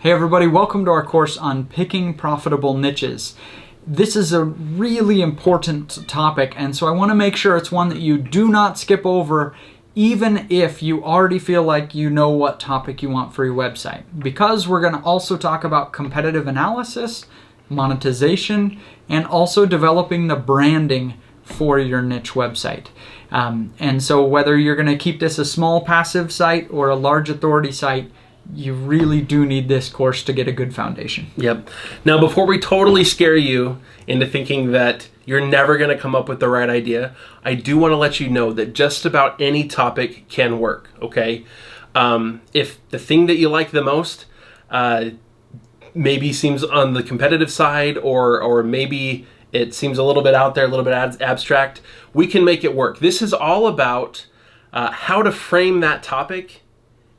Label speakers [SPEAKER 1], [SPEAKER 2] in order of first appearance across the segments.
[SPEAKER 1] Hey everybody, welcome to our course on picking profitable niches. This is a really important topic, and so I want to make sure it's one that you do not skip over, even if you already feel like you know what topic you want for your website. Because we're going to also talk about competitive analysis, monetization, and also developing the branding for your niche website. And so whether you're going to keep this a small passive site or a large authority site, you really do need this course to get a good foundation.
[SPEAKER 2] Yep. Now, before we totally scare you into thinking that you're never going to come up with the right idea, I do want to let you know that just about any topic can work, okay? If the thing that you like the most maybe seems on the competitive side, or maybe it seems a little bit out there, a little bit abstract, we can make it work. This is all about how to frame that topic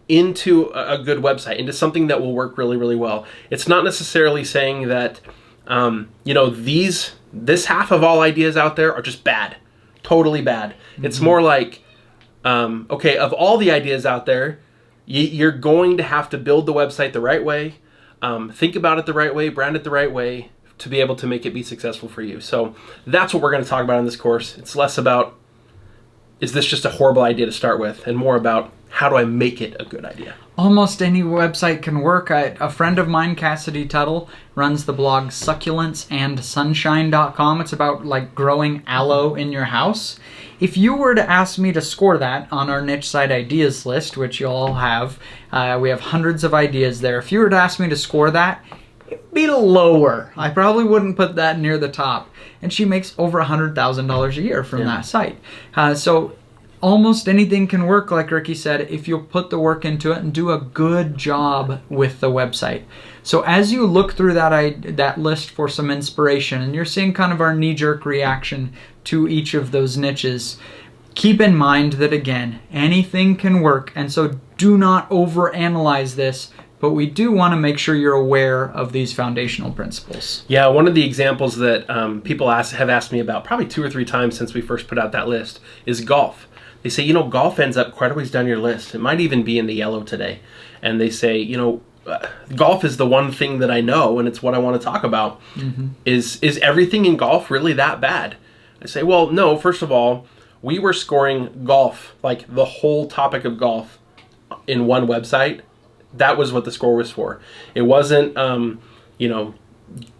[SPEAKER 2] into a good website, into something that will work really, really well. It's not necessarily saying that, this half of all ideas out there are just bad, totally bad. Mm-hmm. It's more like, okay, of all the ideas out there, you're going to have to build the website the right way, think about it the right way, brand it the right way to be able to make it be successful for you. So that's what we're going to talk about in this course. It's less about, is this just a horrible idea to start with, and more about, how do I make it a good idea?
[SPEAKER 1] Almost any website can work. A friend of mine, Cassidy Tuttle, runs the blog succulenceandsunshine.com. It's about like growing aloe in your house. If you were to ask me to score that on our niche site ideas list, which you all have, we have hundreds of ideas there. If you were to ask me to score that, it'd be lower. I probably wouldn't put that near the top. And she makes over $100,000 a year from that site. So almost anything can work, like Ricky said, if you'll put the work into it and do a good job with the website. So as you look through that list for some inspiration, and you're seeing kind of our knee-jerk reaction to each of those niches, keep in mind that, again, anything can work, and so do not overanalyze this, but we do want to make sure you're aware of these foundational principles.
[SPEAKER 2] Yeah, one of the examples that people have asked me about probably 2 or 3 times since we first put out that list is golf. They say, golf ends up quite a ways down your list. It might even be in the yellow today. And they say, golf is the one thing that I know, and it's what I want to talk about. Mm-hmm. Is everything in golf really that bad? I say, well, no. First of all, we were scoring golf, like the whole topic of golf, in one website. That was what the score was for. It wasn't,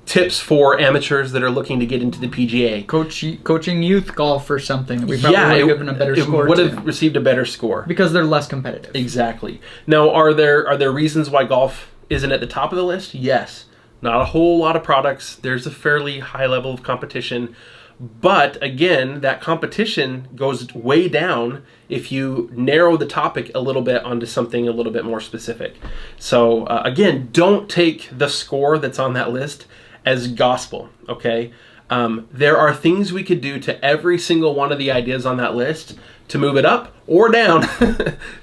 [SPEAKER 2] tips for amateurs that are looking to get into the PGA.
[SPEAKER 1] Coaching youth golf or something. We probably would have given a better score.
[SPEAKER 2] It would have received a better score.
[SPEAKER 1] Because they're less competitive.
[SPEAKER 2] Exactly. Now, are there reasons why golf isn't at the top of the list? Yes. Not a whole lot of products. There's a fairly high level of competition. But again, that competition goes way down if you narrow the topic a little bit onto something a little bit more specific. So again, don't take the score that's on that list as gospel, okay? There are things we could do to every single one of the ideas on that list to move it up or down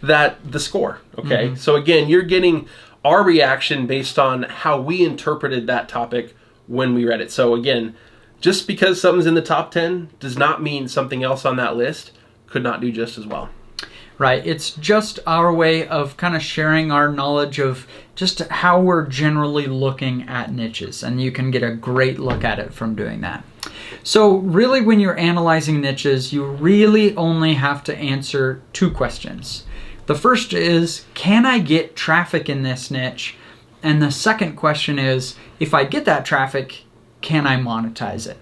[SPEAKER 2] the score, okay? Mm-hmm. So again, you're getting our reaction based on how we interpreted that topic when we read it. So again, just because something's in the top 10 does not mean something else on that list could not do just as well.
[SPEAKER 1] Right. It's just our way of kind of sharing our knowledge of just how we're generally looking at niches, and you can get a great look at it from doing that. So really, when you're analyzing niches, you really only have to answer 2 questions. The first is, can I get traffic in this niche? And the second question is, if I get that traffic, can I monetize it?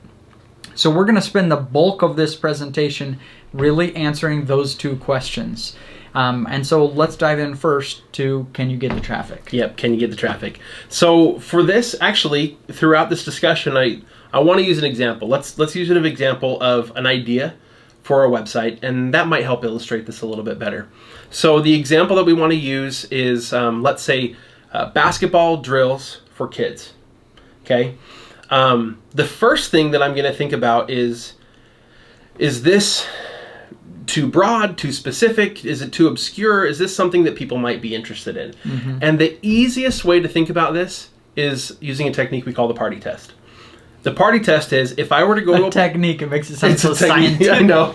[SPEAKER 1] So we're going to spend the bulk of this presentation really answering those 2 questions. And so let's dive in first to, can you get the traffic?
[SPEAKER 2] Yep, can you get the traffic? So for this, actually, throughout this discussion, I want to use an example. Let's use an example of an idea for a website, and that might help illustrate this a little bit better. So the example that we want to use is, let's say, basketball drills for kids, okay? The first thing that I'm going to think about is this too broad, too specific? Is it too obscure? Is this something that people might be interested in? Mm-hmm. And the easiest way to think about this is using a technique we call the party test. The party test is, if I were to go
[SPEAKER 1] technique, it makes it sound so
[SPEAKER 2] scientific. I know.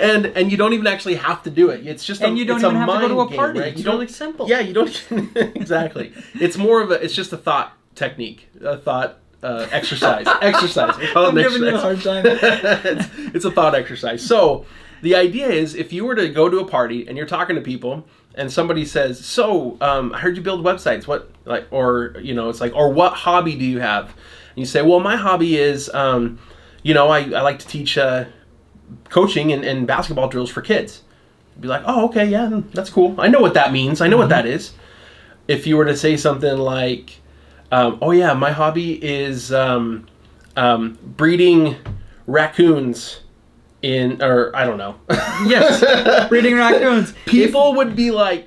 [SPEAKER 2] and you don't even actually have to do it. It's just
[SPEAKER 1] and you don't even have to go to a party.
[SPEAKER 2] Right?
[SPEAKER 1] It's really simple.
[SPEAKER 2] Yeah, you don't exactly. It's more of it's just a thought technique, a thought exercise. Exercise. We call it
[SPEAKER 1] I'm
[SPEAKER 2] an
[SPEAKER 1] giving you a
[SPEAKER 2] exercise.
[SPEAKER 1] hard time.
[SPEAKER 2] It's a thought exercise. So the idea is, if you were to go to a party and you're talking to people, and somebody says, "So, I heard you build websites. What, like, or it's like, or what hobby do you have?" And you say, "Well, my hobby is, I like to teach coaching and basketball drills for kids." You'd be like, "Oh, okay, yeah, that's cool. I know what that means. I know what that is." If you were to say something like, "Oh yeah, my hobby is breeding raccoons." Or I don't know.
[SPEAKER 1] Yes, breeding raccoons.
[SPEAKER 2] People would be like,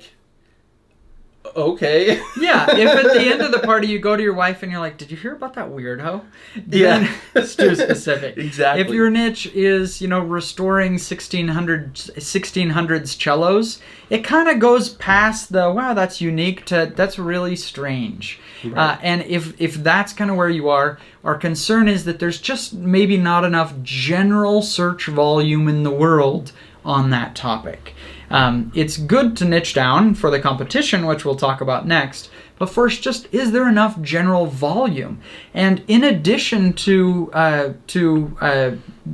[SPEAKER 2] okay.
[SPEAKER 1] Yeah, if at the end of the party you go to your wife and you're like, "Did you hear about that weirdo?"
[SPEAKER 2] Yeah.
[SPEAKER 1] Then it's too specific.
[SPEAKER 2] Exactly.
[SPEAKER 1] If your niche is, restoring 1600s cellos, it kind of goes past the, wow, that's unique, to that's really strange.
[SPEAKER 2] Right.
[SPEAKER 1] And if that's kind of where you are, our concern is that there's just maybe not enough general search volume in the world on that topic. It's good to niche down for the competition, which we'll talk about next. But first, just is there enough general volume? And in addition to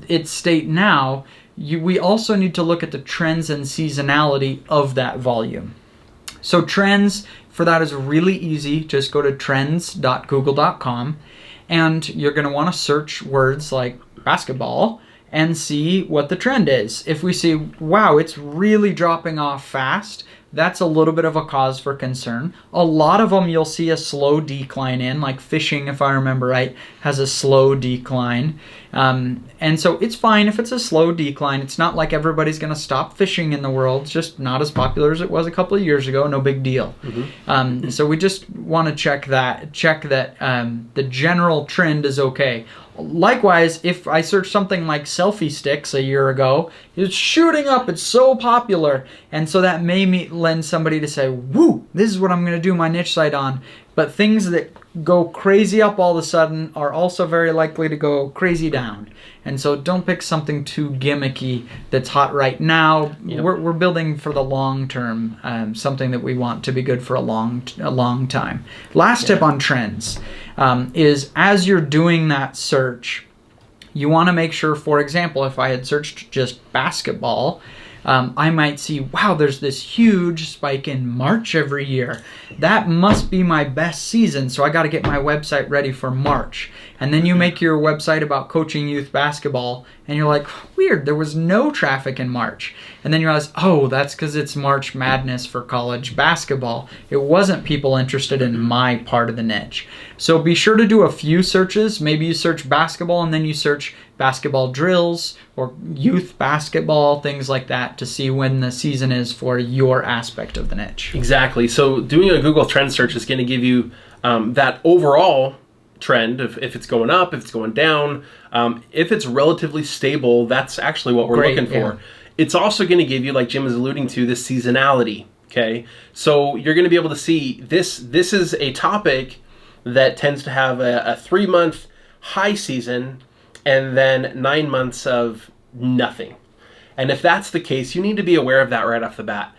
[SPEAKER 1] its state now, we also need to look at the trends and seasonality of that volume. So trends for that is really easy. Just go to trends.google.com, and you're going to want to search words like basketball and see what the trend is. If we see, wow, it's really dropping off fast, that's a little bit of a cause for concern. A lot of them you'll see a slow decline in, like fishing, if I remember right, has a slow decline. And so it's fine if it's a slow decline. It's not like everybody's going to stop fishing in the world. It's just not as popular as it was a couple of years ago. No big deal. Mm-hmm. So we just want to check that the general trend is okay. Likewise, if I search something like selfie sticks a year ago, it's shooting up, it's so popular, and so that may lend somebody to say, "Woo, this is what I'm going to do my niche site on." But things that go crazy up all of a sudden are also very likely to go crazy down. And so don't pick something too gimmicky that's hot right now. Yep. We're building for the long term, something that we want to be good for a long time. Last tip on trends is, as you're doing that search, you want to make sure, for example, if I had searched just basketball, I might see, wow, there's this huge spike in March every year. That must be my best season, so I got to get my website ready for March. And then you make your website about coaching youth basketball, and you're like, weird, there was no traffic in March. And then you realize, oh, that's because it's March Madness for college basketball. It wasn't people interested in my part of the niche. So be sure to do a few searches. Maybe you search basketball, and then you search basketball drills or youth basketball, things like that, to see when the season is for your aspect of the niche.
[SPEAKER 2] Exactly. So doing a Google Trend search is going to give you that overall trend of if it's going up, if it's going down. If it's relatively stable, that's actually what we're looking for. Yeah. It's also going to give you, like Jim is alluding to, this seasonality. Okay, so you're going to be able to see this is a topic that tends to have a 3-month high season and then 9 months of nothing. And if that's the case, you need to be aware of that right off the bat.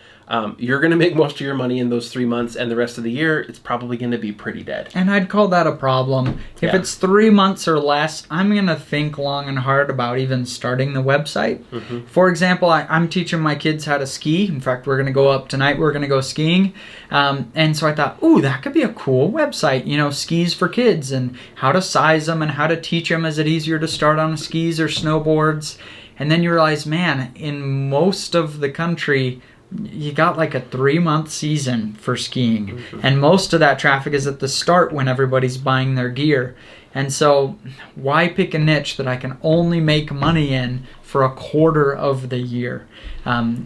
[SPEAKER 2] You're going to make most of your money in those 3 months, and the rest of the year, it's probably going to be pretty dead.
[SPEAKER 1] And I'd call that a problem. If it's 3 months or less, I'm going to think long and hard about even starting the website. Mm-hmm. For example, I'm teaching my kids how to ski. In fact, we're going to go up tonight. We're going to go skiing. And so I thought, ooh, that could be a cool website. Skis for kids and how to size them and how to teach them. Is it easier to start on skis or snowboards? And then you realize, man, in most of the country, you got like a 3-month season for skiing. Mm-hmm. And most of that traffic is at the start when everybody's buying their gear. And so why pick a niche that I can only make money in for a quarter of the year,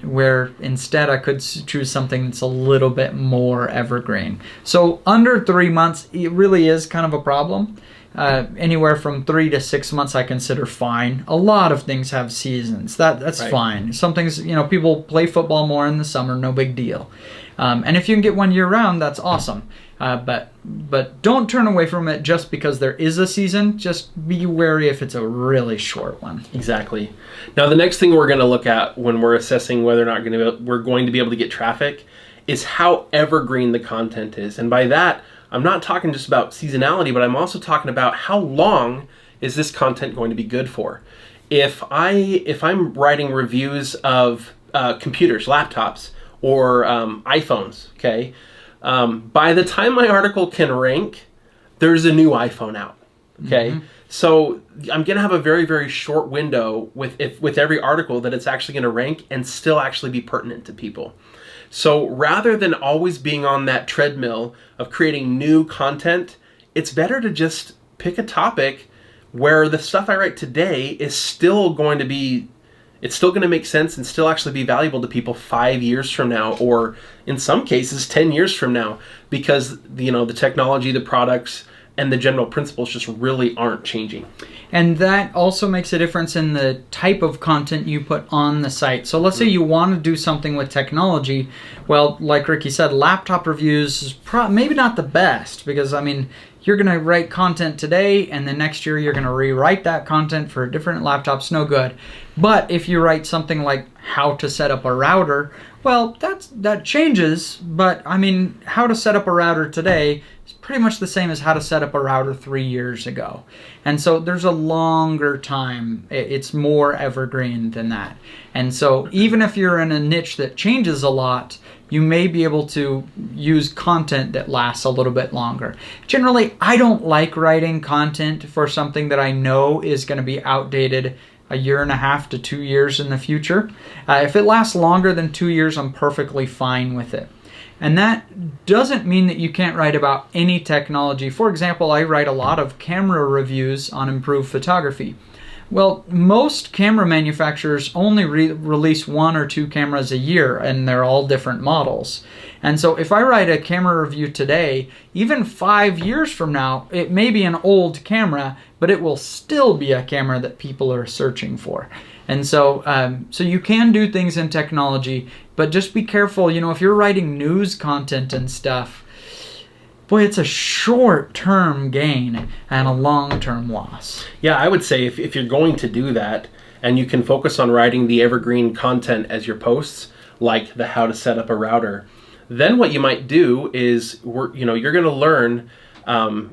[SPEAKER 1] where instead I could choose something that's a little bit more evergreen. So under 3 months, it really is kind of a problem. Anywhere from 3 to 6 months I consider fine. A lot of things have seasons. That's right. Fine. Some things, people play football more in the summer, no big deal. And if you can get one year round, that's awesome. But don't turn away from it just because there is a season. Just be wary if it's a really short one.
[SPEAKER 2] Exactly. Now, the next thing we're going to look at when we're assessing whether or not we're going to be able to get traffic is how evergreen the content is. And by that, I'm not talking just about seasonality, but I'm also talking about how long is this content going to be good for. If I'm writing reviews of computers, laptops, or iPhones, okay, by the time my article can rank, there's a new iPhone out, okay? Mm-hmm. So I'm going to have a very, very short window with every article that it's actually going to rank and still actually be pertinent to people. So rather than always being on that treadmill of creating new content, it's better to just pick a topic where the stuff I write today is still going to be, it's still going to make sense and still actually be valuable to people 5 years from now, or in some cases 10 years from now, because the technology, the products, and the general principles just really aren't changing.
[SPEAKER 1] And that also makes a difference in the type of content you put on the site. So let's say you want to do something with technology. Well, like Ricky said, laptop reviews is maybe not the best, because you're going to write content today and then next year you're going to rewrite that content for a different laptops. No good. But if you write something like how to set up a router, well, that changes. But how to set up a router today is pretty much the same as how to set up a router 3 years ago. And so there's a longer time. It's more evergreen than that. And so even if you're in a niche that changes a lot, you may be able to use content that lasts a little bit longer. Generally, I don't like writing content for something that I know is going to be outdated a year and a half to 2 years in the future. If it lasts longer than 2 years, I'm perfectly fine with it. And that doesn't mean that you can't write about any technology. For example, I write a lot of camera reviews on improved photography. Well, most camera manufacturers only release 1 or 2 cameras a year, and they're all different models. And so if I write a camera review today, even 5 years from now, it may be an old camera, but it will still be a camera that people are searching for. And so you can do things in technology, but just be careful. If you're writing news content and stuff, boy, it's a short-term gain and a long-term loss.
[SPEAKER 2] Yeah, I would say if you're going to do that and you can focus on writing the evergreen content as your posts, like the how to set up a router, then what you might do is you're going to learn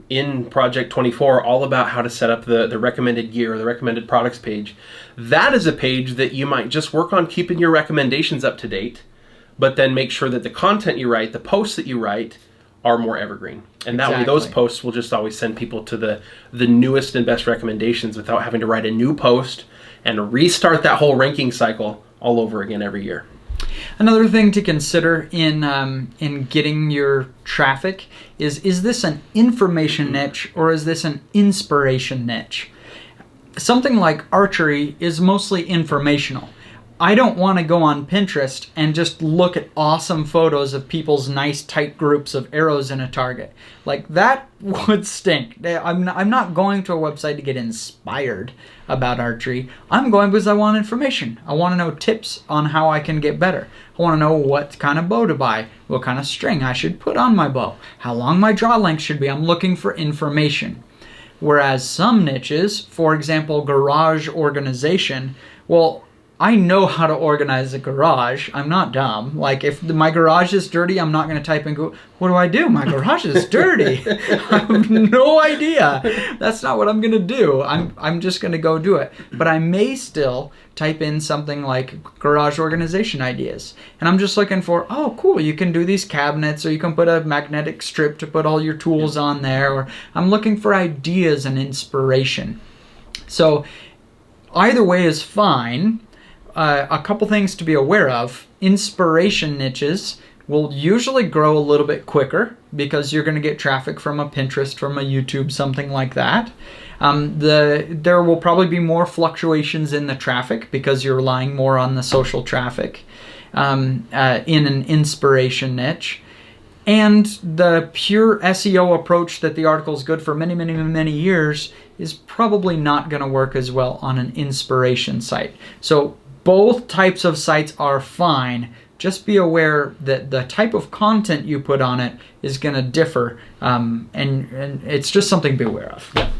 [SPEAKER 2] in Project 24 all about how to set up the recommended gear or the recommended products page. That is a page that you might just work on keeping your recommendations up to date, but then make sure that the content you write, the posts that you write, are more evergreen. And that way those posts will just always send people to the newest and best recommendations without having to write a new post and restart that whole ranking cycle all over again every year.
[SPEAKER 1] Another thing to consider in getting your traffic is this an information niche or is this an inspiration niche? Something like archery is mostly informational. I don't want to go on Pinterest and just look at awesome photos of people's nice tight groups of arrows in a target. Like, that would stink. I'm not going to a website to get inspired about archery. I'm going because I want information. I want to know tips on how I can get better. I want to know what kind of bow to buy, what kind of string I should put on my bow, how long my draw length should be. I'm looking for information. Whereas some niches, for example, garage organization, well, I know how to organize a garage. I'm not dumb. Like, if my garage is dirty, I'm not going to type in, what do I do? My garage is dirty. I have no idea. That's not what I'm going to do. I'm just going to go do it. But I may still type in something like garage organization ideas. And I'm just looking for, oh, cool, you can do these cabinets, or you can put a magnetic strip to put all your tools on there. Or I'm looking for ideas and inspiration. So either way is fine. A couple things to be aware of. Inspiration niches will usually grow a little bit quicker because you're going to get traffic from a Pinterest, from a YouTube, something like that. There will probably be more fluctuations in the traffic because you're relying more on the social traffic in an inspiration niche. And the pure SEO approach that the article is good for many, many, many years is probably not going to work as well on an inspiration site. So both types of sites are fine. just be aware that the type of content you put on it is going to differ, and it's just something to be aware of.
[SPEAKER 2] Yeah.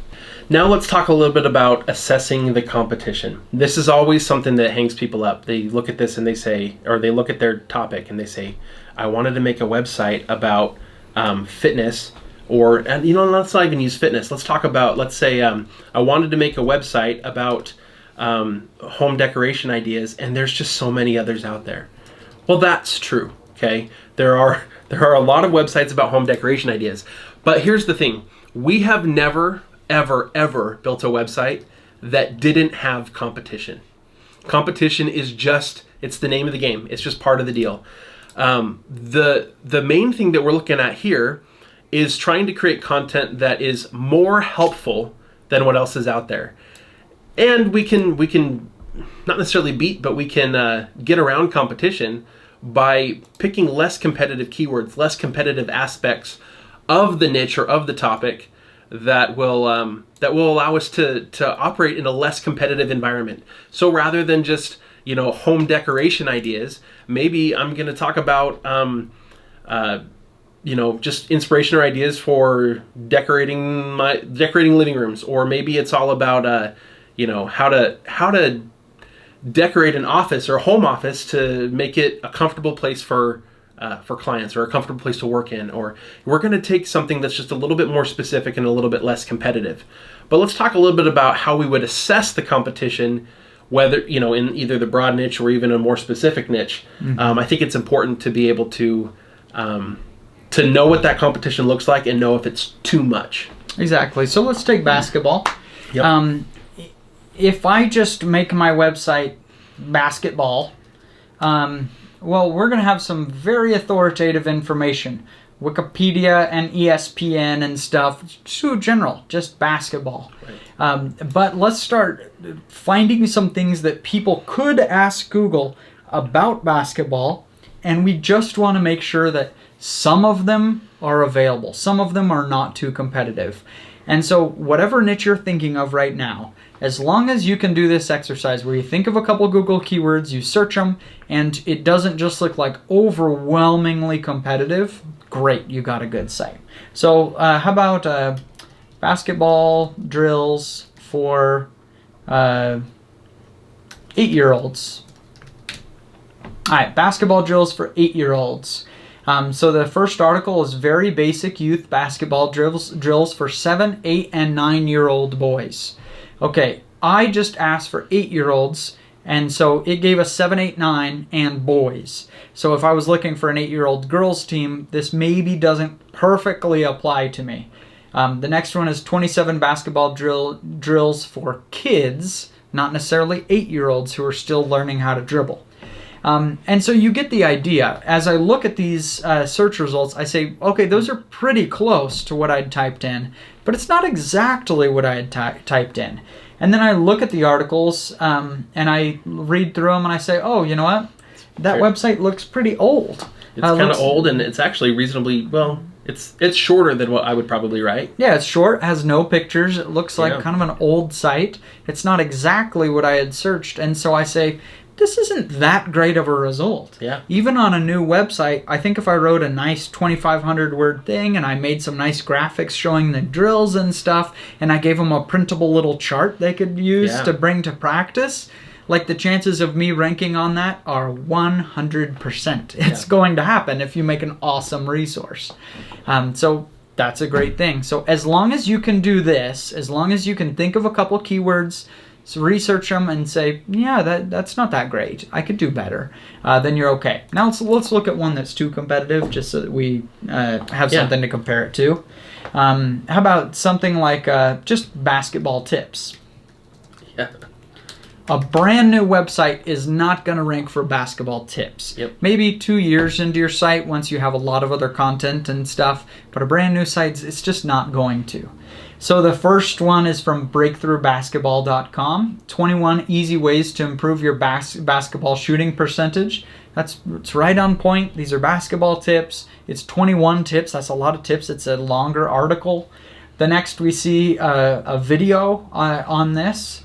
[SPEAKER 2] Now let's talk a little bit about assessing the competition. This is always something that hangs people up. They look at this and they say, or they look at their topic and they say, I wanted to make a website about fitness, and let's not even use fitness. Let's talk about, let's say I wanted to make a website about home decoration ideas, and there's just so many others out there. Well, that's true. Okay, there are a lot of websites about home decoration ideas, but here's the thing: we have never, ever built a website that didn't have competition. Competition is it's the name of the game. It's just part of the deal. The main thing that we're looking at here is trying to create content that is more helpful than what else is out there. And we can not necessarily beat, but we can get around competition by picking less competitive keywords, less competitive aspects of the niche or of the topic that will allow us to operate in a less competitive environment. So rather than just home decoration ideas, maybe I'm going to talk about just inspiration or ideas for decorating living rooms, or maybe it's all about how to decorate an office or a home office to make it a comfortable place for clients, or a comfortable place to work in. Or we're going to take something that's just a little bit more specific and a little bit less competitive. But let's talk a little bit about how we would assess the competition, whether in either the broad niche or even a more specific niche. Mm-hmm. I think it's important to be able to know what that competition looks like and know if it's too much.
[SPEAKER 1] Exactly. So let's take basketball. Yep. If I just make my website basketball, well, we're going to have some very authoritative information. Wikipedia and ESPN and stuff, too general, just basketball. Right. But let's start finding some things that people could ask Google about basketball, and we just want to make sure that some of them are available. Some of them are not too competitive. And so whatever niche you're thinking of right now, as long as you can do this exercise where you think of a couple Google keywords, you search them, and it doesn't just look like overwhelmingly competitive, great, you got a good site. So how about basketball drills for 8-year-olds? All right, basketball drills for 8-year-olds. So the first article is very basic youth basketball drills for 7, 8, and 9-year-old boys. Okay, I just asked for 8-year-olds, and so it gave us 7, 8, 9, and boys. So if I was looking for an 8-year-old girls team, this maybe doesn't perfectly apply to me. The next one is 27 basketball drills for kids, not necessarily 8-year-olds who are still learning how to dribble. And so you get the idea. As I look at these search results, I say, okay, those are pretty close to what I'd typed in, but it's not exactly what I had typed in. And then I look at the articles and I read through them and I say, oh, you know what? That website looks pretty old.
[SPEAKER 2] It's kind of old, and it's actually reasonably, well, it's shorter than what I would probably write.
[SPEAKER 1] Yeah, it's short, has no pictures. It looks like kind of an old site. It's not exactly what I had searched. And so I say, this isn't that great of a result.
[SPEAKER 2] Yeah.
[SPEAKER 1] Even on a new website, I think if I wrote a nice 2,500 word thing and I made some nice graphics showing the drills and stuff, and I gave them a printable little chart they could use to bring to practice, like the chances of me ranking on that are 100%. It's going to happen if you make an awesome resource. So that's a great thing. So as long as you can do this, as long as you can think of a couple keywords, so research them and say, yeah, that's not that great. I could do better. Then you're okay. Now let's look at one that's too competitive, just so that we have something to compare it to. How about something like just basketball tips?
[SPEAKER 2] Yeah.
[SPEAKER 1] A brand new website is not going to rank for basketball tips.
[SPEAKER 2] Yep. Maybe 2 years into your site once you have a lot of other content and stuff, but a brand new site, it's just not going to. So the first one is from breakthroughbasketball.com. 21 easy ways to improve your basketball shooting percentage. It's right on point. These are basketball tips. It's 21 tips. That's a lot of tips. It's a longer article. The next we see a video on this.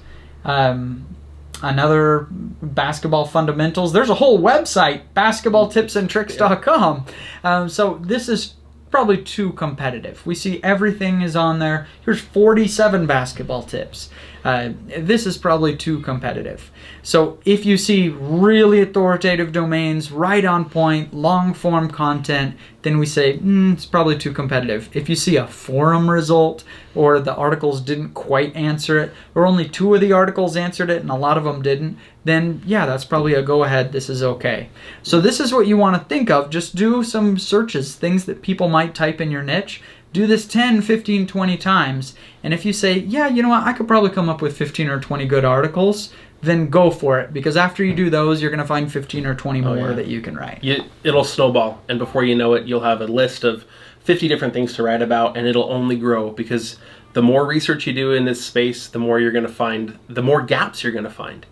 [SPEAKER 1] another basketball fundamentals. There's a whole website, basketballtipsandtricks.com. So this is probably too competitive. We see everything is on there. Here's 47 basketball tips. This is probably too competitive. So if you see really authoritative domains, right on point, long form content, then we say it's probably too competitive. If you see a forum result or the articles didn't quite answer it, or only 2 of the articles answered it and a lot of them didn't, then yeah, that's probably a go ahead. This is okay. So this is what you want to think of. Just do some searches, things that people might type in your niche. Do this 10, 15, 20 times. And if you say, yeah, you know what, I could probably come up with 15 or 20 good articles, then go for it. Because after you do those, you're going to find 15 or 20 more that you can write.
[SPEAKER 2] It'll snowball. And before you know it, you'll have a list of 50 different things to write about, and it'll only grow, because the more research you do in this space, the more you're going to find, the more gaps you're going to find.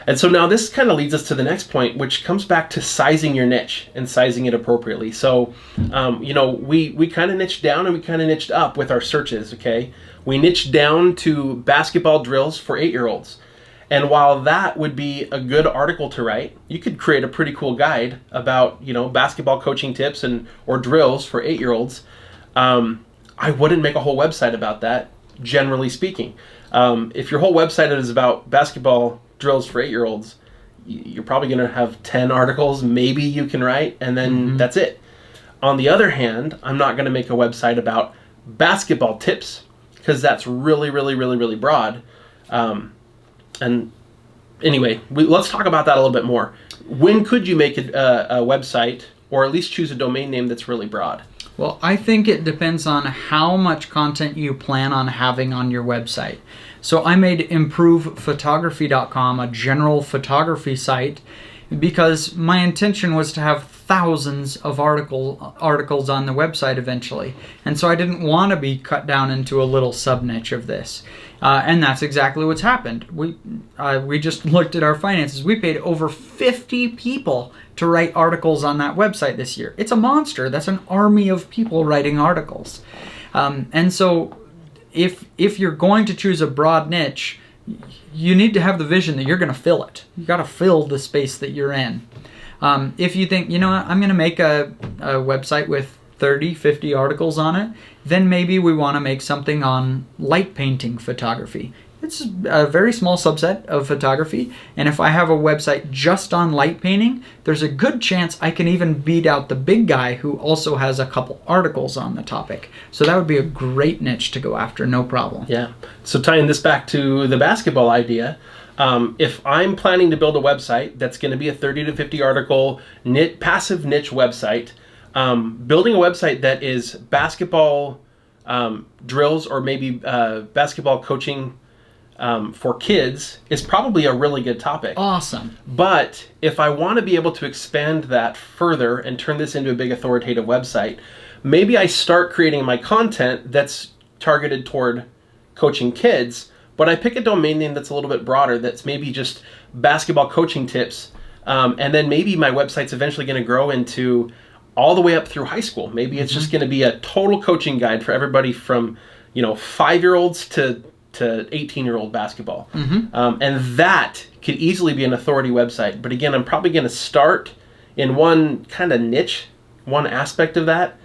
[SPEAKER 2] And so now this kind of leads us to the next point, which comes back to sizing your niche and sizing it appropriately. So, we kind of niched down and we kind of niched up with our searches, okay? We niched down to basketball drills for 8-year-olds. And while that would be a good article to write, you could create a pretty cool guide about, basketball coaching tips or drills for 8-year-olds. I wouldn't make a whole website about that, generally speaking. If your whole website is about basketball drills for 8-year-olds, you're probably going to have 10 articles maybe you can write, and then that's it. On the other hand, I'm not going to make a website about basketball tips, because that's really, really, really, really broad. And anyway, let's talk about that a little bit more. When could you make a website, or at least choose a domain name that's really broad?
[SPEAKER 1] Well, I think it depends on how much content you plan on having on your website. So I made improvephotography.com a general photography site because my intention was to have thousands of articles on the website eventually. And so I didn't want to be cut down into a little sub-niche of this. And that's exactly what's happened. We just looked at our finances. We paid over 50 people to write articles on that website this year. It's a monster. That's an army of people writing articles. And so if you're going to choose a broad niche, you need to have the vision that you're going to fill it. You got to fill the space that you're in. If you think, you know what, I'm going to make a website with 30, 50 articles on it, then maybe we want to make something on light painting photography. It's a very small subset of photography, and if I have a website just on light painting, there's a good chance I can even beat out the big guy who also has a couple articles on the topic. So that would be a great niche to go after, no problem.
[SPEAKER 2] Yeah. So tying this back to the basketball idea, if I'm planning to build a website that's going to be a 30 to 50 article passive niche website, building a website that is basketball drills or maybe basketball coaching for kids is probably a really good topic.
[SPEAKER 1] Awesome.
[SPEAKER 2] But if I want to be able to expand that further and turn this into a big authoritative website, maybe I start creating my content that's targeted toward coaching kids, but I pick a domain name that's a little bit broader, that's maybe just basketball coaching tips. And then maybe my website's eventually going to grow into all the way up through high school. Maybe it's just going to be a total coaching guide for everybody from, 5-year-olds to 18-year-old basketball. And that could easily be an authority website. But again, I'm probably going to start in one kind of niche, one aspect of that,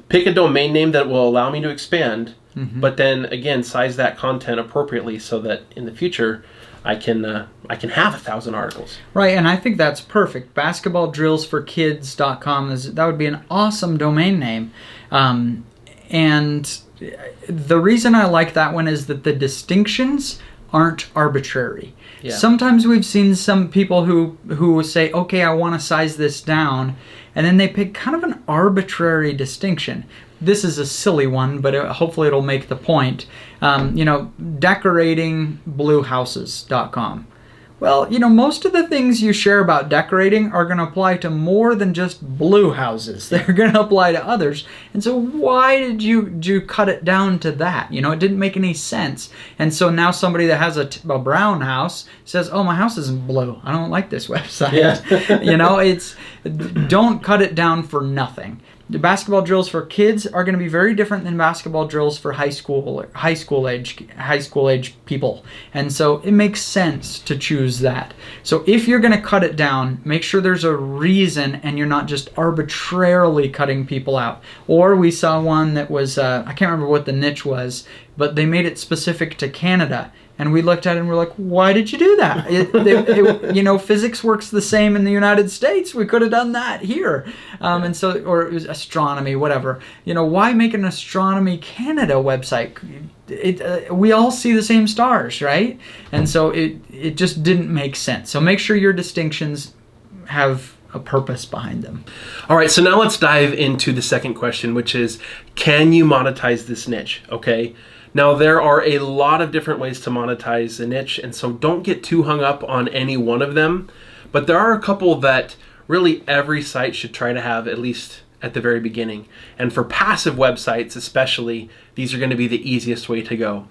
[SPEAKER 2] pick a domain name that will allow me to expand, but then again, size that content appropriately so that in the future I can have 1,000 articles.
[SPEAKER 1] Right, and I think that's perfect. Basketballdrillsforkids.com, that would be an awesome domain name. And the reason I like that one is that the distinctions aren't arbitrary.
[SPEAKER 2] Yeah.
[SPEAKER 1] Sometimes we've seen some people who say, okay, I want to size this down, and then they pick kind of an arbitrary distinction. This is a silly one, but hopefully it'll make the point. Decoratingbluehouses.com. Well, most of the things you share about decorating are going to apply to more than just blue houses. They're going to apply to others. And so why did you cut it down to that? It didn't make any sense. And so now somebody that has a brown house says, oh, my house isn't blue. I don't like this website.
[SPEAKER 2] Yeah.
[SPEAKER 1] Don't cut it down for nothing. The basketball drills for kids are going to be very different than basketball drills for high school age people. And so it makes sense to choose that. So if you're going to cut it down, make sure there's a reason and you're not just arbitrarily cutting people out. Or we saw one that was, I can't remember what the niche was, but they made it specific to Canada. And we looked at it and we're like, why did you do that? Physics works the same in the United States. We could have done that here. And so, or it was astronomy, whatever. Why make an Astronomy Canada website? We all see the same stars, right? And so it just didn't make sense. So make sure your distinctions have a purpose behind them.
[SPEAKER 2] All right, so now let's dive into the second question, which is, can you monetize this niche? Okay. Now, there are a lot of different ways to monetize a niche, and so don't get too hung up on any one of them. But there are a couple that really every site should try to have, at least at the very beginning. And for passive websites especially, these are going to be the easiest way to go.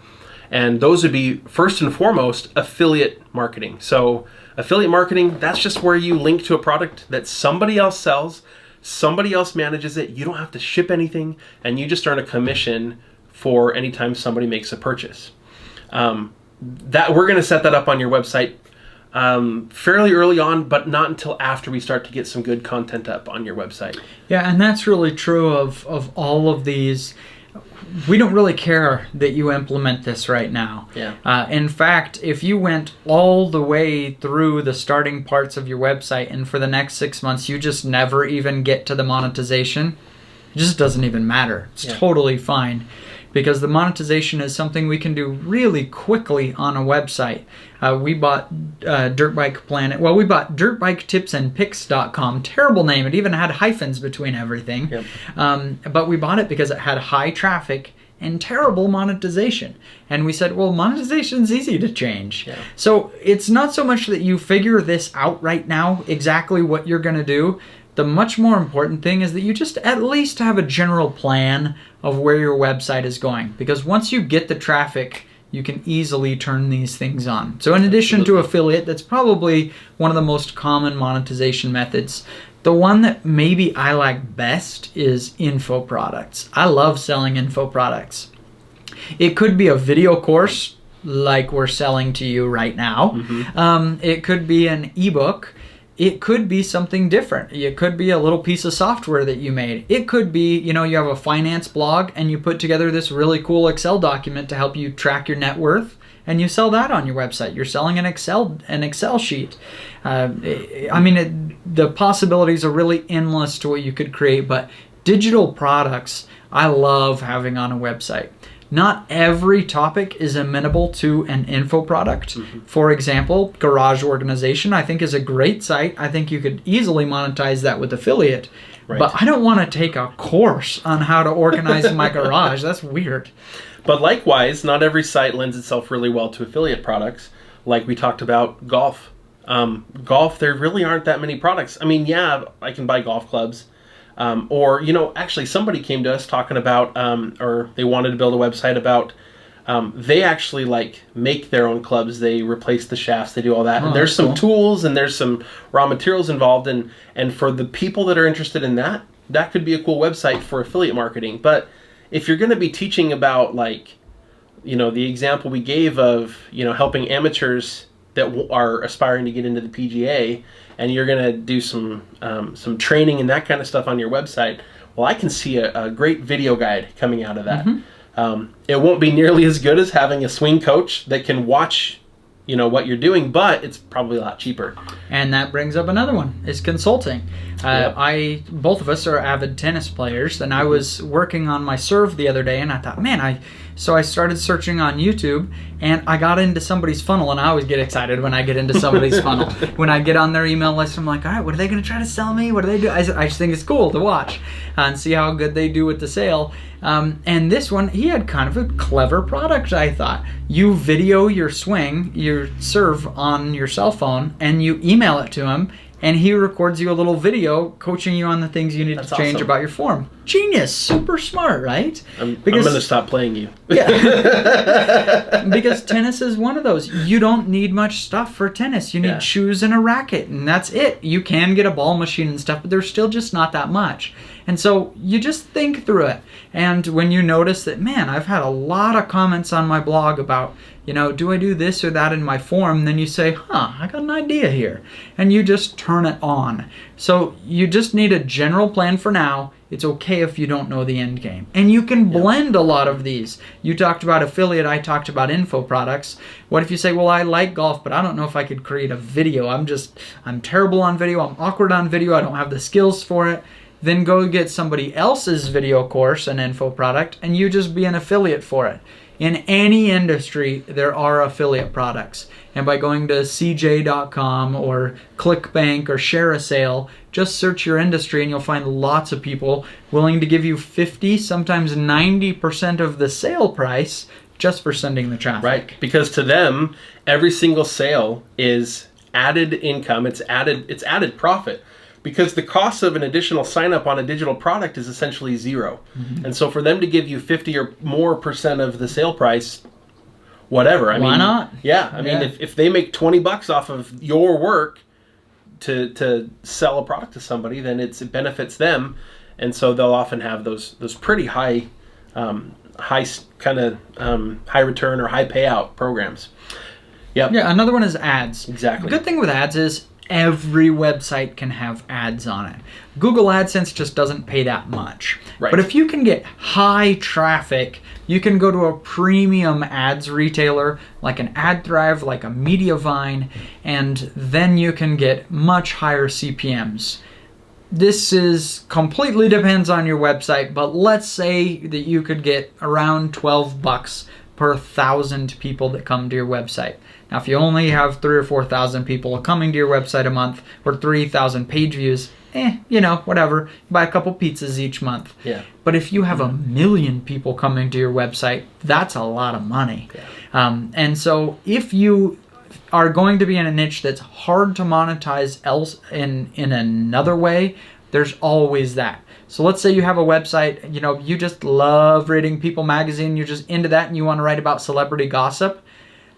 [SPEAKER 2] And those would be, first and foremost, affiliate marketing. So affiliate marketing, that's just where you link to a product that somebody else sells, somebody else manages it, you don't have to ship anything, and you just earn a commission for anytime somebody makes a purchase. That we're going to set that up on your website fairly early on, but not until after we start to get some good content up on your website.
[SPEAKER 1] Yeah, and that's really true of all of these. We don't really care that you implement this right now.
[SPEAKER 2] Yeah.
[SPEAKER 1] In fact, if you went all the way through the starting parts of your website and for the next 6 months you just never even get to the monetization, it just doesn't even matter. It's totally fine. Because the monetization is something we can do really quickly on a website. We bought Dirt Bike Planet. Well, we bought dirtbiketipsandpics.com. Terrible name. It even had hyphens between everything.
[SPEAKER 2] Yep.
[SPEAKER 1] But we bought it because it had high traffic and terrible monetization. And we said, well, monetization is easy to change.
[SPEAKER 2] Yeah.
[SPEAKER 1] So it's not so much that you figure this out right now, exactly what you're going to do. The much more important thing is that you just at least have a general plan of where your website is going. Because once you get the traffic, you can easily turn these things on. So in addition to affiliate, that's probably one of the most common monetization methods. The one that maybe I like best is info products. I love selling info products. It could be a video course like we're selling to you right now. Mm-hmm. It could be an ebook. It could be something different. It could be a little piece of software that you made. It could be, you have a finance blog and you put together this really cool Excel document to help you track your net worth and you sell that on your website. You're selling an Excel sheet. The possibilities are really endless to what you could create, but digital products I love having on a website. Not every topic is amenable to an info product. Mm-hmm. For example, Garage Organization, I think, is a great site. I think you could easily monetize that with affiliate. Right. But I don't want to take a course on how to organize my garage. That's weird.
[SPEAKER 2] But likewise, not every site lends itself really well to affiliate products. Like we talked about golf. Golf, there really aren't that many products. I mean, yeah, I can buy golf clubs. Actually somebody came to us talking about, or they wanted to build a website about, they actually make their own clubs. They replace the shafts, they do all that. And there's some tools and there's some raw materials involved. And for the people that are interested in that, that could be a cool website for affiliate marketing. But if you're going to be teaching about the example we gave of, helping amateurs that are aspiring to get into the PGA, and you're going to do some training and that kind of stuff on your website, well, I can see a great video guide coming out of that. Mm-hmm. It won't be nearly as good as having a swing coach that can watch what you're doing, but it's probably a lot cheaper.
[SPEAKER 1] And that brings up another one, is consulting.
[SPEAKER 2] Yep.
[SPEAKER 1] Both of us are avid tennis players, and I was working on my serve the other day, and I thought, so I started searching on YouTube, and I got into somebody's funnel, and I always get excited when I get into somebody's funnel. When I get on their email list, I'm like, all right, what are they going to try to sell me? What do they do? I just think it's cool to watch and see how good they do with the sale. And this one, he had kind of a clever product, I thought. You video your swing, your serve on your cell phone, and you email it to him, and he records you a little video coaching you on the things you need to change about your form. Genius. Super smart, right?
[SPEAKER 2] I'm going to stop playing you.
[SPEAKER 1] Yeah. Because tennis is one of those. You don't need much stuff for tennis. You need shoes and a racket, and that's it. You can get a ball machine and stuff, but there's still just not that much. And so you just think through it. And when you notice that, man, I've had a lot of comments on my blog about, do I do this or that in my form? Then you say, I got an idea here. And you just turn it on. So you just need a general plan for now. It's okay if you don't know the end game. And you can blend a lot of these. You talked about affiliate, I talked about info products. What if you say, well, I like golf, but I don't know if I could create a video. I'm terrible on video, I'm awkward on video, I don't have the skills for it. Then go get somebody else's video course, an info product, and you just be an affiliate for it. In any industry, there are affiliate products. And by going to cj.com or ClickBank or ShareASale, just search your industry and you'll find lots of people willing to give you 50, sometimes 90% of the sale price just for sending the traffic.
[SPEAKER 2] Right, because to them, every single sale is added income, it's added profit. Because the cost of an additional sign up on a digital product is essentially zero. Mm-hmm. And so for them to give you 50 or more percent of the sale price, whatever.
[SPEAKER 1] Why not?
[SPEAKER 2] Yeah. I mean, if they make $20 off of your work to sell a product to somebody, then it benefits them. And so they'll often have those pretty high return or high payout programs. Yep.
[SPEAKER 1] Yeah. Another one is ads.
[SPEAKER 2] Exactly.
[SPEAKER 1] The good thing with ads is every website can have ads on it. Google AdSense just doesn't pay that much.
[SPEAKER 2] Right.
[SPEAKER 1] But if you can get high traffic, you can go to a premium ads retailer like an AdThrive, like a Mediavine, and then you can get much higher CPMs. This is completely depends on your website, but let's say that you could get around $12 per 1,000 people that come to your website. Now, if you only have 3,000 or 4,000 people coming to your website a month or 3,000 page views, whatever. Buy a couple pizzas each month.
[SPEAKER 2] Yeah.
[SPEAKER 1] But if you have 1 million people coming to your website, that's a lot of money.
[SPEAKER 2] Yeah.
[SPEAKER 1] And so if you are going to be in a niche that's hard to monetize else in another way, there's always that. So let's say you have a website, you just love reading People magazine, you're just into that and you want to write about celebrity gossip.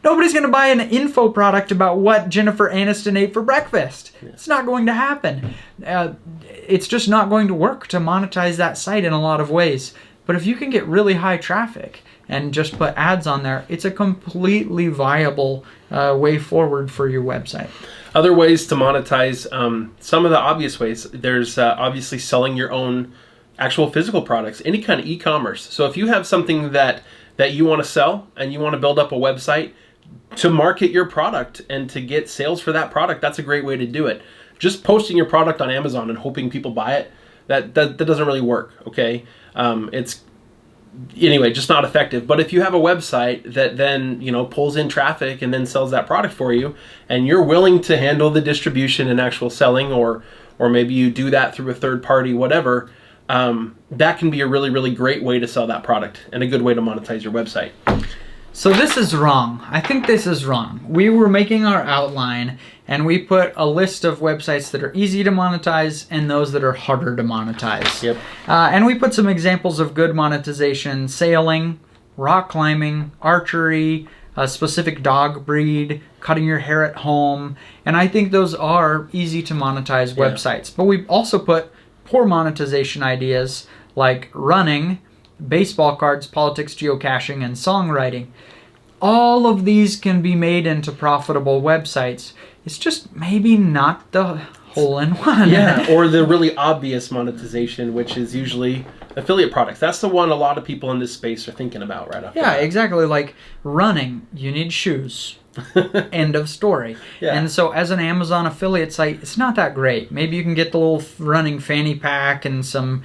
[SPEAKER 1] Nobody's going to buy an info product about what Jennifer Aniston ate for breakfast. Yeah. It's not going to happen. It's just not going to work to monetize that site in a lot of ways. But if you can get really high traffic and just put ads on there, it's a completely viable way forward for your website.
[SPEAKER 2] Other ways to monetize, some of the obvious ways, there's obviously selling your own actual physical products, any kind of e-commerce. So if you have something that you want to sell and you want to build up a website to market your product and to get sales for that product, that's a great way to do it. Just posting your product on Amazon and hoping people buy it, that doesn't really work, okay? It's just not effective. But if you have a website that then, pulls in traffic and then sells that product for you, and you're willing to handle the distribution and actual selling, or maybe you do that through a third party, whatever, that can be a really, really great way to sell that product and a good way to monetize your website.
[SPEAKER 1] So this is wrong. I think this is wrong. We were making our outline and we put a list of websites that are easy to monetize and those that are harder to monetize.
[SPEAKER 2] Yep.
[SPEAKER 1] And we put some examples of good monetization: sailing, rock climbing, archery, a specific dog breed, cutting your hair at home. And I think those are easy to monetize websites. But we've also put poor monetization ideas like running, baseball cards, politics, geocaching, and songwriting. All of these can be made into profitable websites. It's just maybe not the hole-in-one.
[SPEAKER 2] Yeah, or the really obvious monetization, which is usually affiliate products. That's the one a lot of people in this space are thinking about right off the bat.
[SPEAKER 1] Exactly. Like running, you need shoes. End of story.
[SPEAKER 2] Yeah.
[SPEAKER 1] And so as an Amazon affiliate site, it's not that great. Maybe you can get the little running fanny pack and some,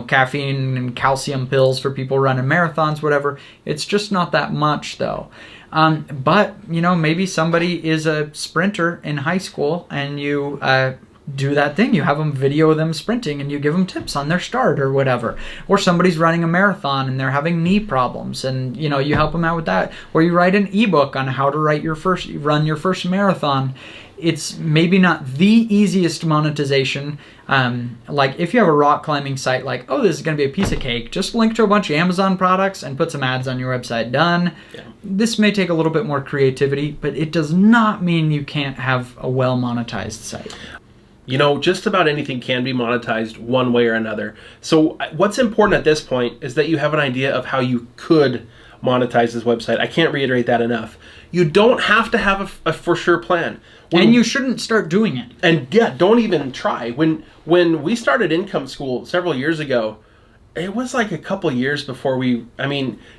[SPEAKER 1] caffeine and calcium pills for people running marathons, whatever. It's just not that much though. But, maybe somebody is a sprinter in high school and you do that thing. You have them video them sprinting and you give them tips on their start or whatever. Or somebody's running a marathon and they're having knee problems and, you help them out with that. Or you write an ebook on how to run your first marathon. It's maybe not the easiest monetization. Like if you have a rock climbing site, like, oh, this is going to be a piece of cake, just link to a bunch of Amazon products and put some ads on your website. Done. Yeah. This may take a little bit more creativity, but it does not mean you can't have a well monetized site.
[SPEAKER 2] Just about anything can be monetized one way or another. So what's important at this point is that you have an idea of how you could monetize this website. I can't reiterate that enough. You don't have to have a for sure plan.
[SPEAKER 1] And you shouldn't start doing it.
[SPEAKER 2] And don't even try. When we started Income School several years ago, it was like a couple years before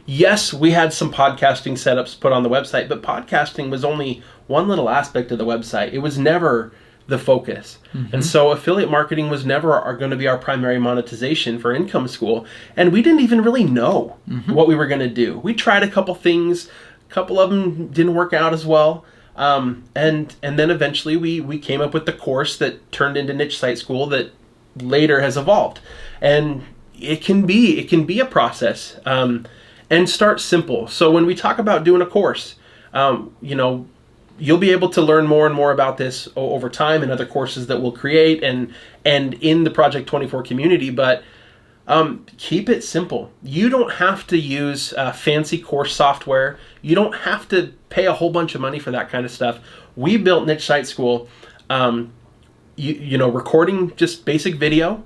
[SPEAKER 2] yes, we had some podcasting setups put on the website, but podcasting was only one little aspect of the website. It was never the focus. Mm-hmm. And so affiliate marketing was never going to be our primary monetization for Income School. And we didn't even really know what we were going to do. We tried a couple things. A couple of them didn't work out as well. And then eventually we came up with the course that turned into Niche Site School that later has evolved. And it can be a process, and start simple. So when we talk about doing a course, you'll be able to learn more and more about this over time in other courses that we'll create and in the Project 24 community. But keep it simple. You don't have to use fancy course software. You don't have to pay a whole bunch of money for that kind of stuff. We built Niche Site School, recording just basic video,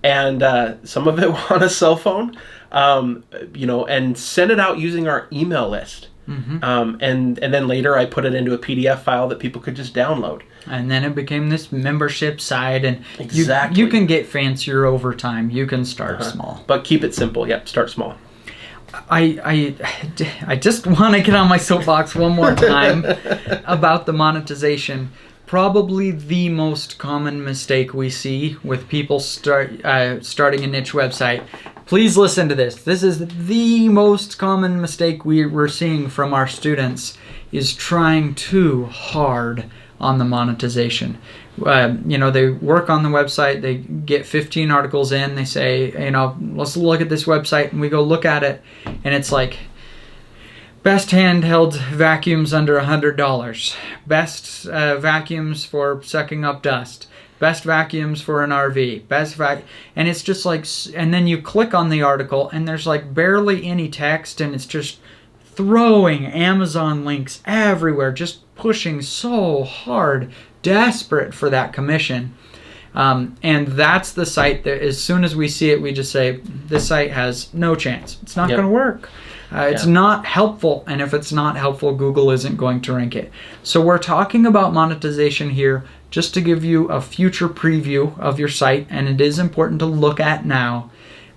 [SPEAKER 2] and some of it on a cell phone, and send it out using our email list. Mm-hmm. And then later I put it into a PDF file that people could just download.
[SPEAKER 1] And then it became this membership site, and
[SPEAKER 2] exactly.
[SPEAKER 1] you can get fancier over time. You can start small.
[SPEAKER 2] But keep it simple. Yep, start small.
[SPEAKER 1] I just want to get on my soapbox one more time about the monetization. Probably the most common mistake we see with people starting a niche website. Please listen to this. This is the most common mistake we're seeing from our students, is trying too hard on the monetization. They work on the website, they get 15 articles in, they say, let's look at this website, and we go look at it, and it's like, best handheld vacuums under $100, best vacuums for sucking up dust, best vacuums for an RV, and it's just like, and then you click on the article, and there's like barely any text, and it's just throwing Amazon links everywhere, just pushing so hard, desperate for that commission. And that's the site that as soon as we see it, we just say, this site has no chance. It's not going to work. It's not helpful, and if it's not helpful, Google isn't going to rank it. So we're talking about monetization here just to give you a future preview of your site, and it is important to look at now.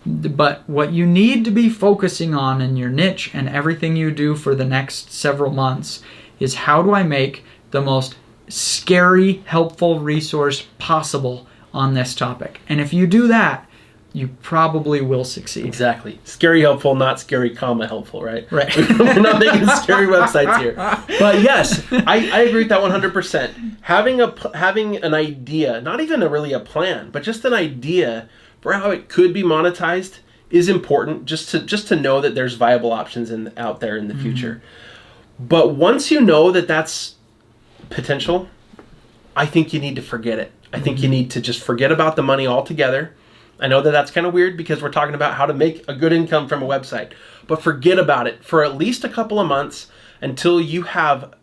[SPEAKER 1] But what you need to be focusing on in your niche and everything you do for the next several months is, how do I make the most scary, helpful resource possible on this topic? And if you do that, you probably will succeed.
[SPEAKER 2] Exactly. Scary helpful, not scary, helpful, right?
[SPEAKER 1] Right.
[SPEAKER 2] We're not making scary websites here. But yes, I agree with that 100%. Having an idea, not even really a plan, but just an idea for how it could be monetized is important, just to know that there's viable options out there in the future. But once you know that that's potential, I think you need to forget it. I think you need to just forget about the money altogether. I know that that's kind of weird because we're talking about how to make a good income from a website, but forget about it for at least a couple of months until you have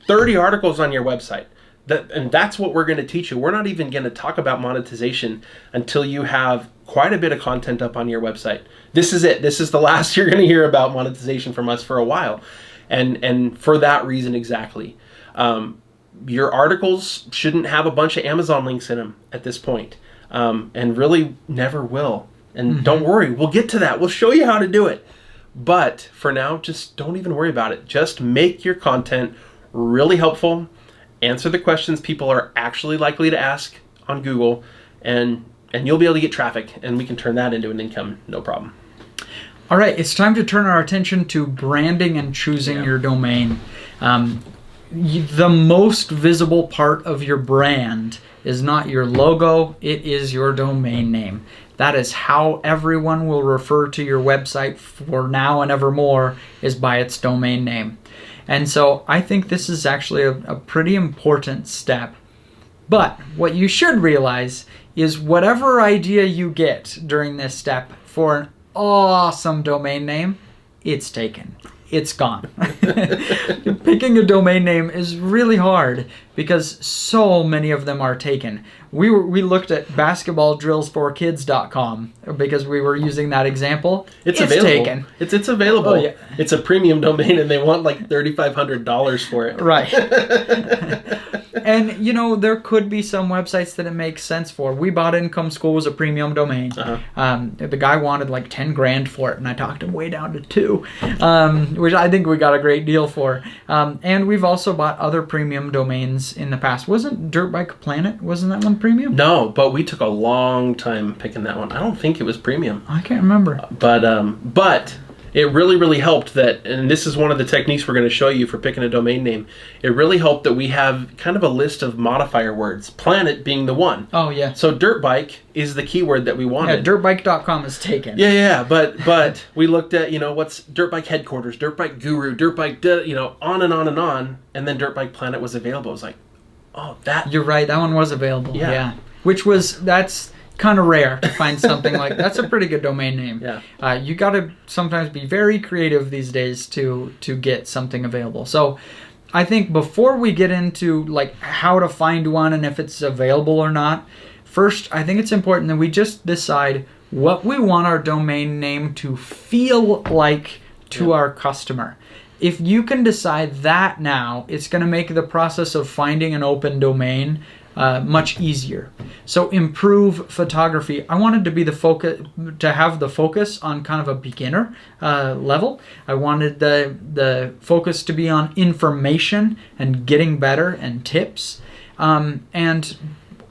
[SPEAKER 2] 30 articles on your website. And that's what we're going to teach you. We're not even going to talk about monetization until you have quite a bit of content up on your website. This is it. This is the last you're going to hear about monetization from us for a while. And for that reason exactly. Your articles shouldn't have a bunch of Amazon links in them at this point. And really never will. And don't worry, we'll get to that. We'll show you how to do it. But for now, just don't even worry about it. Just make your content really helpful. Answer the questions people are actually likely to ask on Google, and you'll be able to get traffic, and we can turn that into an income, no problem.
[SPEAKER 1] All right, it's time to turn our attention to branding and choosing your domain. The most visible part of your brand is not your logo, it is your domain name. That is how everyone will refer to your website for now and evermore, is by its domain name. And so I think this is actually a pretty important step. But what you should realize is whatever idea you get during this step for an awesome domain name, it's taken. It's gone. Picking a domain name is really hard because so many of them are taken. We looked at basketballdrillsforkids.com because we were using that example.
[SPEAKER 2] It's available.
[SPEAKER 1] Taken.
[SPEAKER 2] It's available.
[SPEAKER 1] Oh, yeah.
[SPEAKER 2] It's a premium domain, and they want like $3,500 for it.
[SPEAKER 1] Right. And, you know, there could be some websites that it makes sense for. We bought Income School was a premium domain. The guy wanted like 10 grand for it, and I talked him way down to 2, which I think we got a great deal for. And we've also bought other premium domains in the past. Wasn't Dirt Bike Planet, wasn't that one premium?
[SPEAKER 2] No, but we took a long time picking that one. I don't think it was premium.
[SPEAKER 1] I can't remember.
[SPEAKER 2] But it really helped that, and this is one of the techniques we're going to show you for picking a domain name. It really helped that we have kind of a list of modifier words, planet being the one.
[SPEAKER 1] Oh, yeah.
[SPEAKER 2] So dirt bike is the keyword that we wanted.
[SPEAKER 1] Yeah, dirtbike.com is taken.
[SPEAKER 2] Yeah, but we looked at, you know, what's Dirt Bike Headquarters, Dirt Bike Guru, Dirt Bike, you know, on and on and on, and then Dirt Bike Planet was available. It was like, oh, that.
[SPEAKER 1] You're right, that one was available.
[SPEAKER 2] Yeah.
[SPEAKER 1] That's kind of rare to find something like that's a pretty good domain name.
[SPEAKER 2] Yeah.
[SPEAKER 1] You got to sometimes be very creative these days to get something available. So I think before we get into like how to find one and if it's available or not, first I think it's important that we just decide what we want our domain name to feel like to our customer. If you can decide that now, it's going to make the process of finding an open domain much easier. So improve photography. I wanted to be to have the focus on kind of a beginner level. I wanted the focus to be on information and getting better and tips. And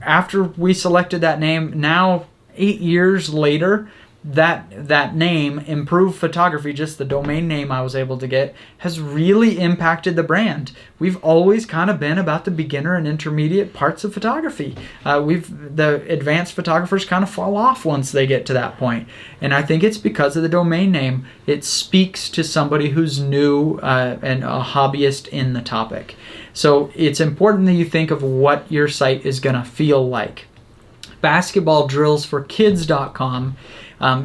[SPEAKER 1] after we selected that name, now 8 years later, that name, Improve Photography, just the domain name I was able to get, has really impacted the brand. We've always kind of been about the beginner and intermediate parts of photography. The advanced photographers kind of fall off once they get to that point. And I think it's because of the domain name. It speaks to somebody who's new and a hobbyist in the topic. So it's important that you think of what your site is going to feel like. Basketballdrillsforkids.com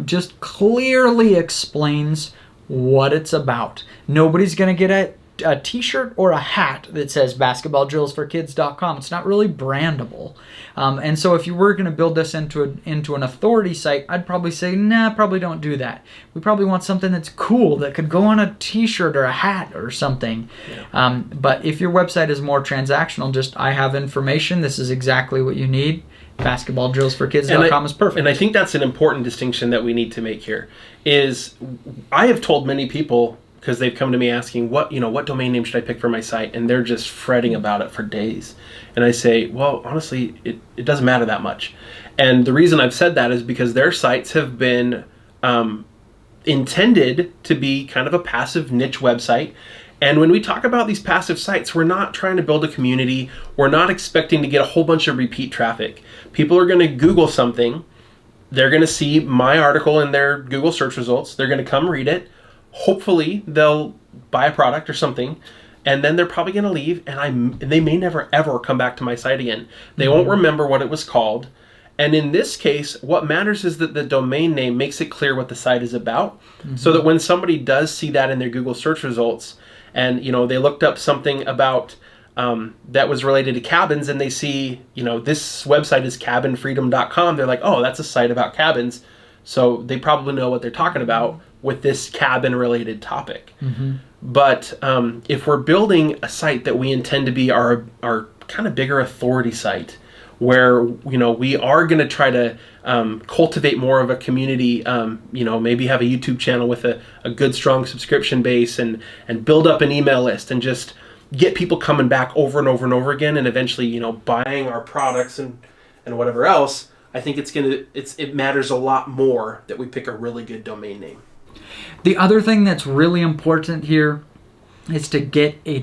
[SPEAKER 1] just clearly explains what it's about. Nobody's going to get a t-shirt or a hat that says basketballdrillsforkids.com. It's not really brandable. And so if you were going to build this into an authority site, I'd probably say, nah, probably don't do that. We probably want something that's cool that could go on a t-shirt or a hat or something. Yeah. But if your website is more transactional, just I have information, this is exactly what you need, basketballdrillsforkids.com is perfect.
[SPEAKER 2] And I think that's an important distinction that we need to make here. Is I have told many people, because they've come to me asking what domain name should I pick for my site, and they're just fretting about it for days. And I say, well, honestly, it doesn't matter that much. And the reason I've said that is because their sites have been intended to be kind of a passive niche website. And when we talk about these passive sites, we're not trying to build a community. We're not expecting to get a whole bunch of repeat traffic. People are going to Google something. They're going to see my article in their Google search results. They're going to come read it. Hopefully, they'll buy a product or something. And then they're probably going to leave. And they may never, ever come back to my site again. They won't remember what it was called. And in this case, what matters is that the domain name makes it clear what the site is about. So that when somebody does see that in their Google search results, and they looked up something about that was related to cabins, and they see this website is cabinfreedom.com, they're like, oh, that's a site about cabins, so they probably know what they're talking about with this cabin related topic. But if we're building a site that we intend to be our kind of bigger authority site, where we are going to try to cultivate more of a community, maybe have a YouTube channel with a good strong subscription base, and build up an email list, and just get people coming back over and over and over again, and eventually buying our products and whatever else. I think it matters a lot more that we pick a really good domain name.
[SPEAKER 1] The other thing that's really important here is to get a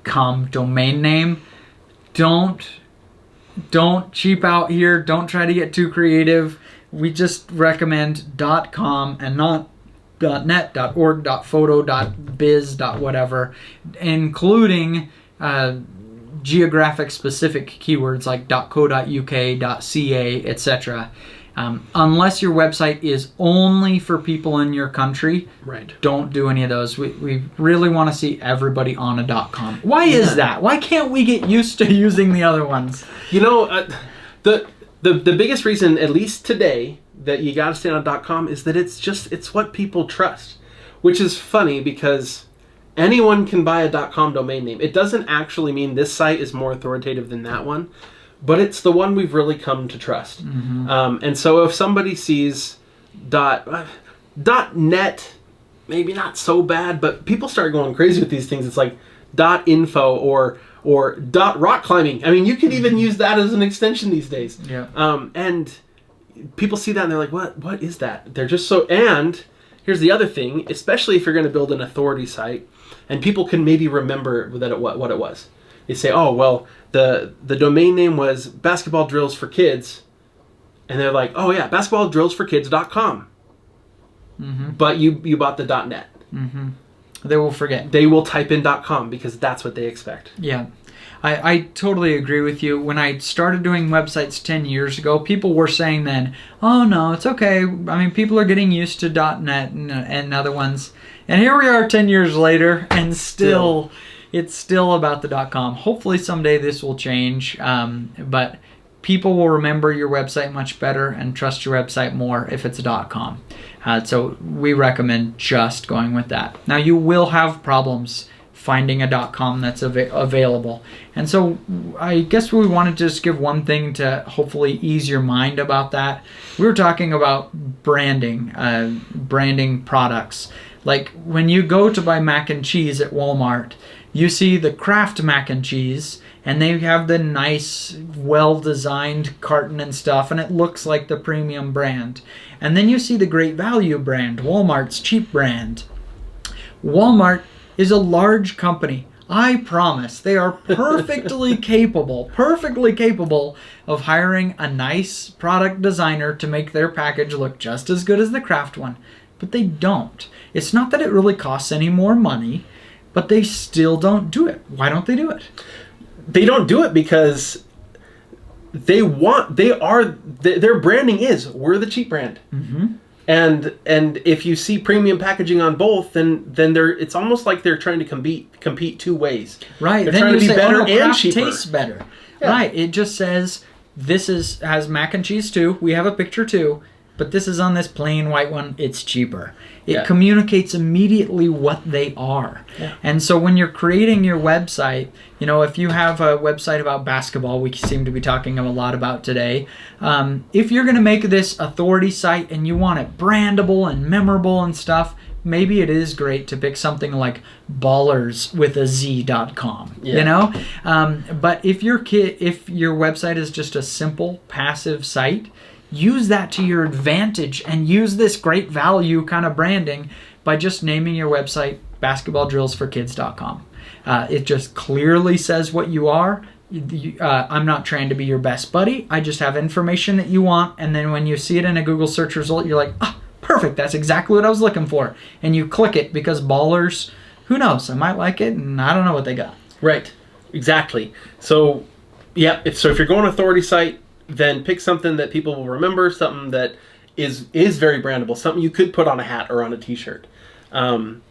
[SPEAKER 1] .com domain name. Don't cheap out here. Don't try to get too creative. We just recommend .com and not .net, .org, .photo, .biz, .whatever, including geographic specific keywords like .co.uk, .ca, etc. Unless your website is only for people in your country,
[SPEAKER 2] Right.
[SPEAKER 1] don't do any of those. We really want to see everybody on a .com. Why is that? Why can't we get used to using the other ones?
[SPEAKER 2] You know, the biggest reason, at least today, that you got to stay on .com is that it's what people trust, which is funny because anyone can buy a .com domain name. It doesn't actually mean this site is more authoritative than that one, but it's the one we've really come to trust. And so if somebody sees .net, maybe not so bad, but people start going crazy with these things. It's like .info or rock climbing. I mean, you can even use that as an extension these days.
[SPEAKER 1] Yeah.
[SPEAKER 2] And people see that and they're like, what is that? They're just so... And here's the other thing, especially if you're going to build an authority site, and people can maybe remember what it was. They say, oh, well, the domain name was Basketball Drills for Kids. And they're like, oh, yeah, basketballdrillsforkids.com. But you bought the .net.
[SPEAKER 1] They will forget.
[SPEAKER 2] They will type in .com because that's what they expect.
[SPEAKER 1] Yeah. I totally agree with you. When I started doing websites 10 years ago, people were saying then, oh, no, it's okay. I mean, people are getting used to .net and other ones. And here we are 10 years later, and still it's still about the .com. Hopefully someday this will change, but people will remember your website much better and trust your website more if it's a .com. So we recommend just going with that. Now, you will have problems finding a .com that's available. And so I guess we wanted to just give one thing to hopefully ease your mind about that. We were talking about branding products. Like when you go to buy mac and cheese at Walmart, you see the Kraft mac and cheese, and they have the nice, well-designed carton and stuff, and it looks like the premium brand. And then you see the Great Value brand, Walmart's cheap brand. Walmart is a large company. I promise they are perfectly capable of hiring a nice product designer to make their package look just as good as the Kraft one. But they don't. It's not that it really costs any more money, but they still don't do it. Why don't they do it?
[SPEAKER 2] They don't do it because their branding is, we're the cheap brand. And if you see premium packaging on both, then it's almost like they're trying to compete two ways.
[SPEAKER 1] Right.
[SPEAKER 2] They're
[SPEAKER 1] then
[SPEAKER 2] trying
[SPEAKER 1] you
[SPEAKER 2] to be
[SPEAKER 1] say,
[SPEAKER 2] better
[SPEAKER 1] oh, no,
[SPEAKER 2] and
[SPEAKER 1] Kraft
[SPEAKER 2] cheaper.
[SPEAKER 1] tastes better.
[SPEAKER 2] Yeah.
[SPEAKER 1] Right. It just says this has mac and cheese too. We have a picture too, but this is on this plain white one. It's cheaper. It communicates immediately what they are. Yeah. And so when you're creating your website, you know, if you have a website about basketball, we seem to be talking a lot about today, if you're going to make this authority site and you want it brandable and memorable and stuff, maybe it is great to pick something like ballerswithaz.com, you know? But if your website is just a simple, passive site, use that to your advantage and use this Great Value kind of branding by just naming your website basketballdrillsforkids.com. It just clearly says what you are. I'm not trying to be your best buddy. I just have information that you want, and then when you see it in a Google search result, you're like, ah, perfect, that's exactly what I was looking for. And you click it because Ballers, who knows, I might like it, and I don't know what they got.
[SPEAKER 2] Right, exactly. So, yeah, if you're going authority site, then pick something that people will remember, something that is very brandable, something you could put on a hat or on a T-shirt. And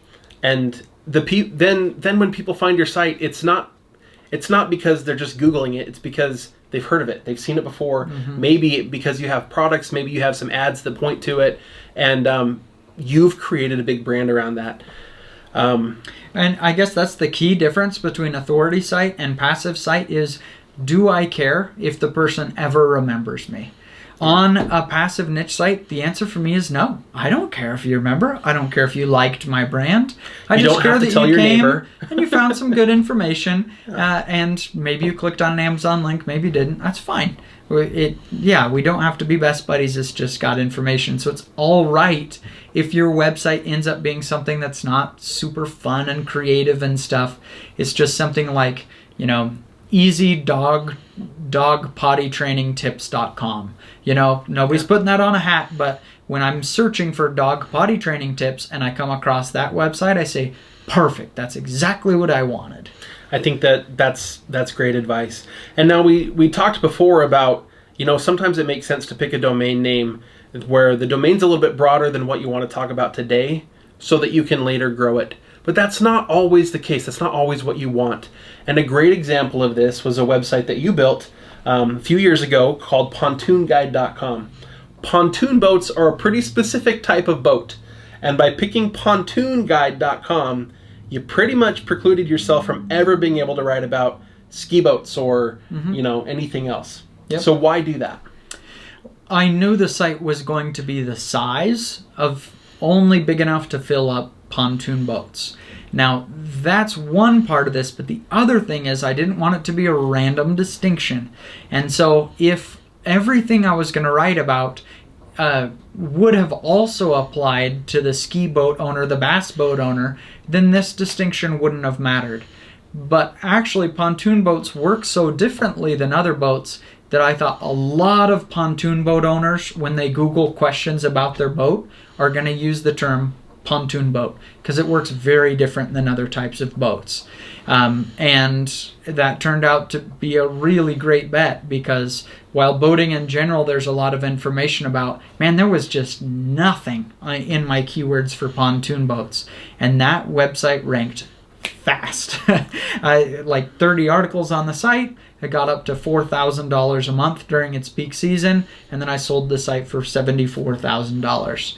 [SPEAKER 2] then when people find your site, it's not because they're just Googling it. It's because they've heard of it. They've seen it before. Maybe because you have products. Maybe you have some ads that point to it, and you've created a big brand around that.
[SPEAKER 1] And I guess that's the key difference between authority site and passive site is, do I care if the person ever remembers me? On a passive niche site, the answer for me is no. I don't care if you remember. I don't care if you liked my brand. I just care that you came and you found some good information, and maybe you clicked on an Amazon link, maybe you didn't. That's fine. We don't have to be best buddies. It's just got information. So it's all right if your website ends up being something that's not super fun and creative and stuff. It's just something like, you know, easy dog potty training tips.com. You know, nobody's putting that on a hat, but when I'm searching for dog potty training tips and I come across that website, I say, perfect, that's exactly what I wanted.
[SPEAKER 2] I think that's great advice. And now we talked before about, Sometimes it makes sense to pick a domain name where the domain's a little bit broader than what you want to talk about today so that you can later grow it. But that's not always the case. That's not always what you want. And a great example of this was a website that you built a few years ago called pontoonguide.com. Pontoon boats are a pretty specific type of boat. And by picking pontoonguide.com, you pretty much precluded yourself from ever being able to write about ski boats or, anything else.
[SPEAKER 1] Yep.
[SPEAKER 2] So why do that?
[SPEAKER 1] I knew the site was going to be the size of only big enough to fill up pontoon boats. Now, that's one part of this, but the other thing is I didn't want it to be a random distinction. And so if everything I was going to write about would have also applied to the ski boat owner, the bass boat owner, then this distinction wouldn't have mattered. But actually, pontoon boats work so differently than other boats that I thought a lot of pontoon boat owners, when they Google questions about their boat, are going to use the term pontoon boat because it works very different than other types of boats. And that turned out to be a really great bet because while boating in general there's a lot of information about, there was just nothing in my keywords for pontoon boats. And that website ranked fast. Like 30 articles on the site. It got up to $4,000 a month during its peak season, and then I sold the site for $74,000.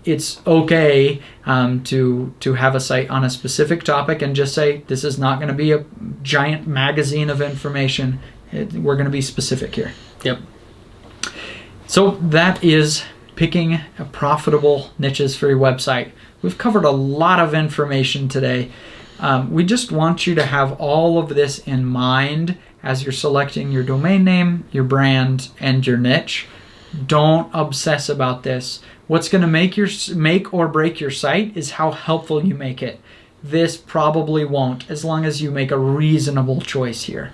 [SPEAKER 1] It's okay to have a site on a specific topic and just say this is not going to be a giant magazine of information. We're going to be specific here.
[SPEAKER 2] Yep.
[SPEAKER 1] So that is picking a profitable niches for your website. We've covered a lot of information today. We just want you to have all of this in mind as you're selecting your domain name, your brand, and your niche. Don't obsess about this. What's going to make or break your site is how helpful you make it. This probably won't, as long as you make a reasonable choice here.